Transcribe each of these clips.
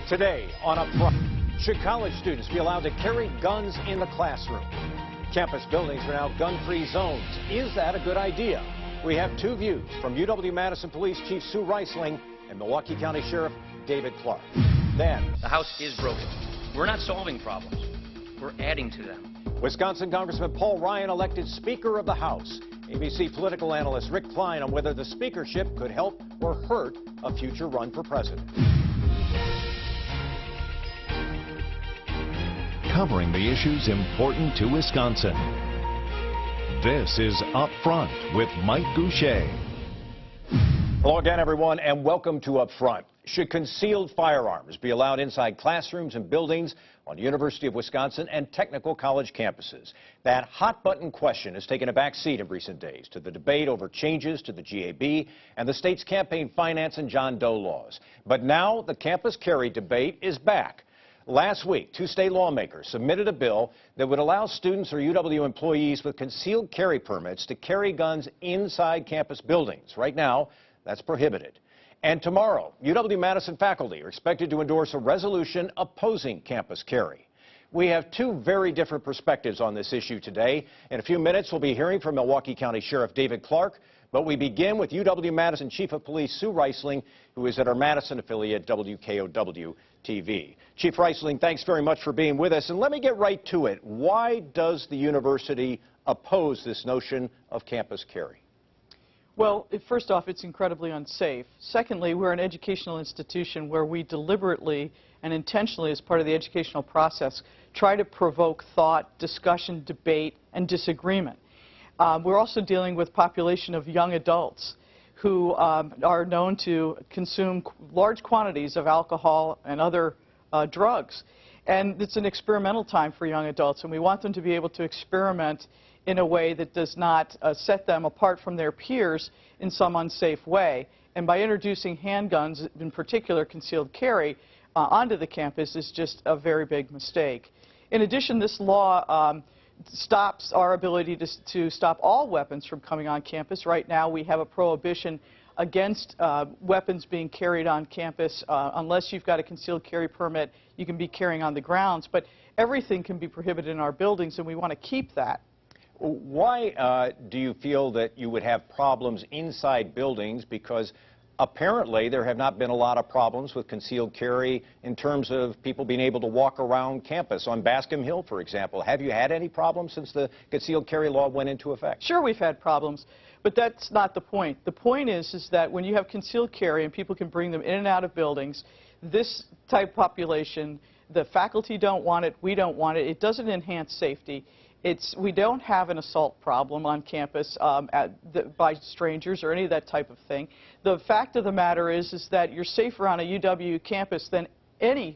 Today on Upfront, should college students be allowed to carry guns in the classroom? Campus buildings are now gun-free zones. Is that a good idea? We have two views from UW-Madison Police Chief Sue Reisling and Milwaukee County Sheriff David Clark. Then, the House is broken. We're not solving problems. We're adding to them. Wisconsin Congressman Paul Ryan elected Speaker of the House. ABC political analyst Rick Klein on whether the speakership could help or hurt a future run for president. Covering the issues important to Wisconsin. This is Up Front with Mike Goucher. Hello again, everyone, and welcome to Up Front. Should concealed firearms be allowed inside classrooms and buildings on University of Wisconsin and technical college campuses? That hot-button question has taken a back seat in recent days to the debate over changes to the GAB and the state's campaign finance and John Doe laws. But now the campus carry debate is back. Last week, two state lawmakers submitted a bill that would allow students or UW employees with concealed carry permits to carry guns inside campus buildings. Right now, that's prohibited. And tomorrow, UW-Madison faculty are expected to endorse a resolution opposing campus carry. We have two very different perspectives on this issue today. In a few minutes, we'll be hearing from Milwaukee County Sheriff David Clark. But we begin with UW-Madison Chief of Police Sue Reisling, who is at our Madison affiliate, WKOW-TV. Chief Reisling, thanks very much for being with us. And let me get right to it. Why does the university oppose this notion of campus carry? Well, first off, it's incredibly unsafe. Secondly, we're an educational institution where we deliberately and intentionally, as part of the educational process, try to provoke thought, discussion, debate, and disagreement. We're also dealing with a population of young adults who are known to consume large quantities of alcohol and other drugs. And it's an experimental time for young adults, and we want them to be able to experiment in a way that does not set them apart from their peers in some unsafe way. And by introducing handguns, in particular concealed carry, onto the campus is just a very big mistake. In addition, this law stops our ability to stop all weapons from coming on campus. Right now we have a prohibition against weapons being carried on campus. Unless you've got a concealed carry permit, you can be carrying on the grounds. But everything can be prohibited in our buildings, and we want to keep that. Why do you feel that you would have problems inside buildings? Because apparently there have not been a lot of problems with concealed carry in terms of people being able to walk around campus. On Bascom Hill, for example, have you had any problems since the concealed carry law went into effect? Sure, we've had problems, but that's not the point. The point is that when you have concealed carry and people can bring them in and out of buildings, this type of population, the faculty don't want it, we don't want it, it doesn't enhance safety. We don't have an assault problem on campus by strangers or any of that type of thing. The fact of the matter is that you're safer on a UW campus than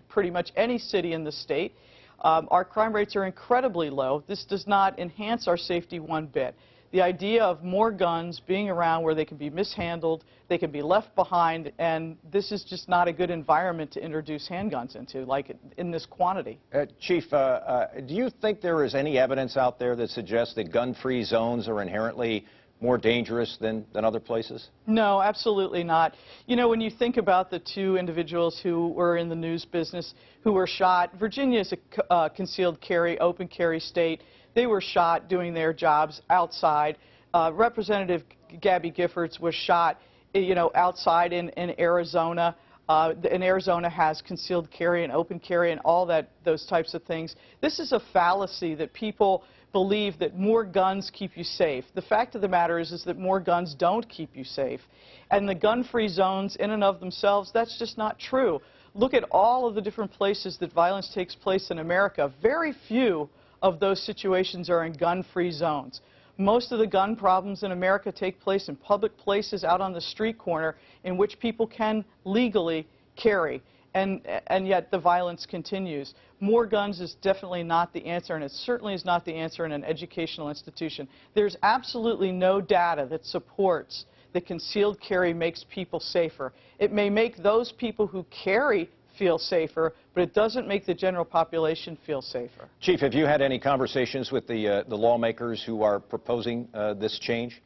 pretty much any city in the state. Our crime rates are incredibly low. This does not enhance our safety one bit. The idea of more guns being around where they can be mishandled, they can be left behind, and this is just not a good environment to introduce handguns into, like in this quantity. Chief, do you think there is any evidence out there that suggests that gun-free zones are inherently more dangerous than other places? No, absolutely not. You know, when you think about the two individuals who were in the news business who were shot, Virginia is a concealed carry, open carry state. They were shot doing their jobs outside. Representative Gabby Giffords was shot, you know, outside in Arizona. And Arizona has concealed carry and open carry and all those types of things. This is a fallacy that people believe that more guns keep you safe. The fact of the matter is that more guns don't keep you safe. And the gun-free zones in and of themselves, that's just not true. Look at all of the different places that violence takes place in America. Very few of those situations are in gun-free zones. Most of the gun problems in America take place in public places out on the street corner in which people can legally carry, and yet the violence continues. More guns is definitely not the answer, and it certainly is not the answer in an educational institution. There's absolutely no data that supports that concealed carry makes people safer. It may make those people who carry feel safer, but it doesn't make the general population feel safer. Chief, have you had any conversations with the lawmakers who are proposing this change?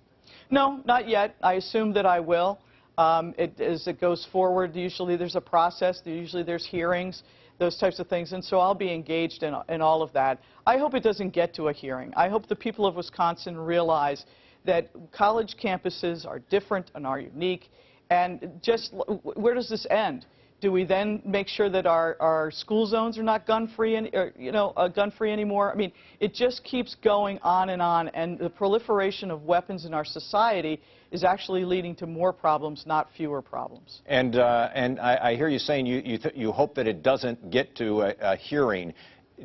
No, not yet. I assume that I will. As it goes forward, usually there's a process, usually there's hearings, those types of things, and so I'll be engaged in all of that. I hope it doesn't get to a hearing. I hope the people of Wisconsin realize that college campuses are different and are unique, and just where does this end? Do we then make sure that our school zones are not gun-free, gun-free anymore? I mean, it just keeps going on, and the proliferation of weapons in our society is actually leading to more problems, not fewer problems. And I hear you saying you hope that it doesn't get to a hearing.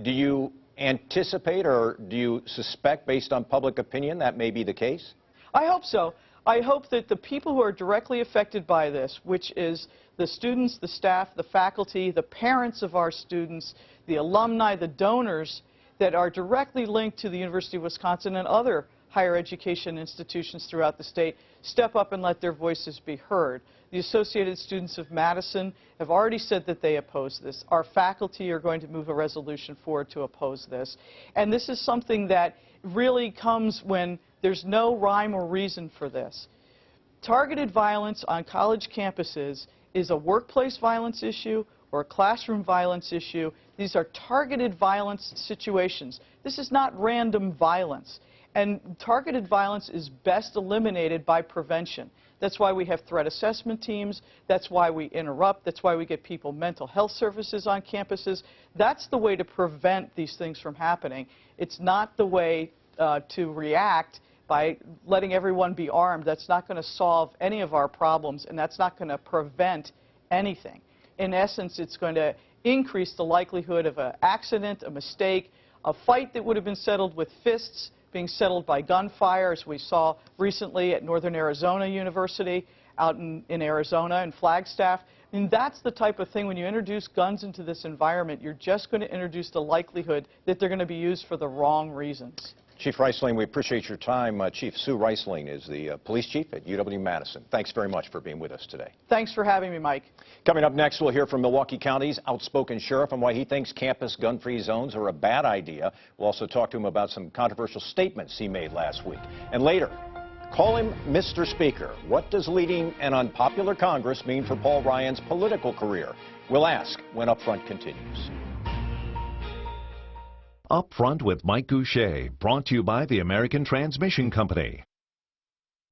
Do you anticipate or do you suspect, based on public opinion, that may be the case? I hope so. I hope that the people who are directly affected by this, which is the students, the staff, the faculty, the parents of our students, the alumni, the donors that are directly linked to the University of Wisconsin and other higher education institutions throughout the state, step up and let their voices be heard. The Associated Students of Madison have already said that they oppose this. Our faculty are going to move a resolution forward to oppose this. And this is something that really comes when there's no rhyme or reason for this. Targeted violence on college campuses is a workplace violence issue or a classroom violence issue. These are targeted violence situations. This is not random violence. And targeted violence is best eliminated by prevention. That's why we have threat assessment teams. That's why we interrupt. That's why we get people mental health services on campuses. That's the way to prevent these things from happening. It's not the way to react by letting everyone be armed. That's not going to solve any of our problems, and that's not going to prevent anything. In essence, it's going to increase the likelihood of an accident, a mistake, a fight that would have been settled with fists being settled by gunfire, as we saw recently at Northern Arizona University out in Arizona in Flagstaff. I mean, that's the type of thing, when you introduce guns into this environment, you're just going to introduce the likelihood that they're going to be used for the wrong reasons. Chief Reisling, we appreciate your time. Chief Sue Reisling is the police chief at UW-Madison. Thanks very much for being with us today. Thanks for having me, Mike. Coming up next, we'll hear from Milwaukee County's outspoken sheriff and why he thinks campus gun-free zones are a bad idea. We'll also talk to him about some controversial statements he made last week. And later, call him Mr. Speaker. What does leading an unpopular Congress mean for Paul Ryan's political career? We'll ask when Up Front continues. Up Front with Mike Goucher, brought to you by the American Transmission Company.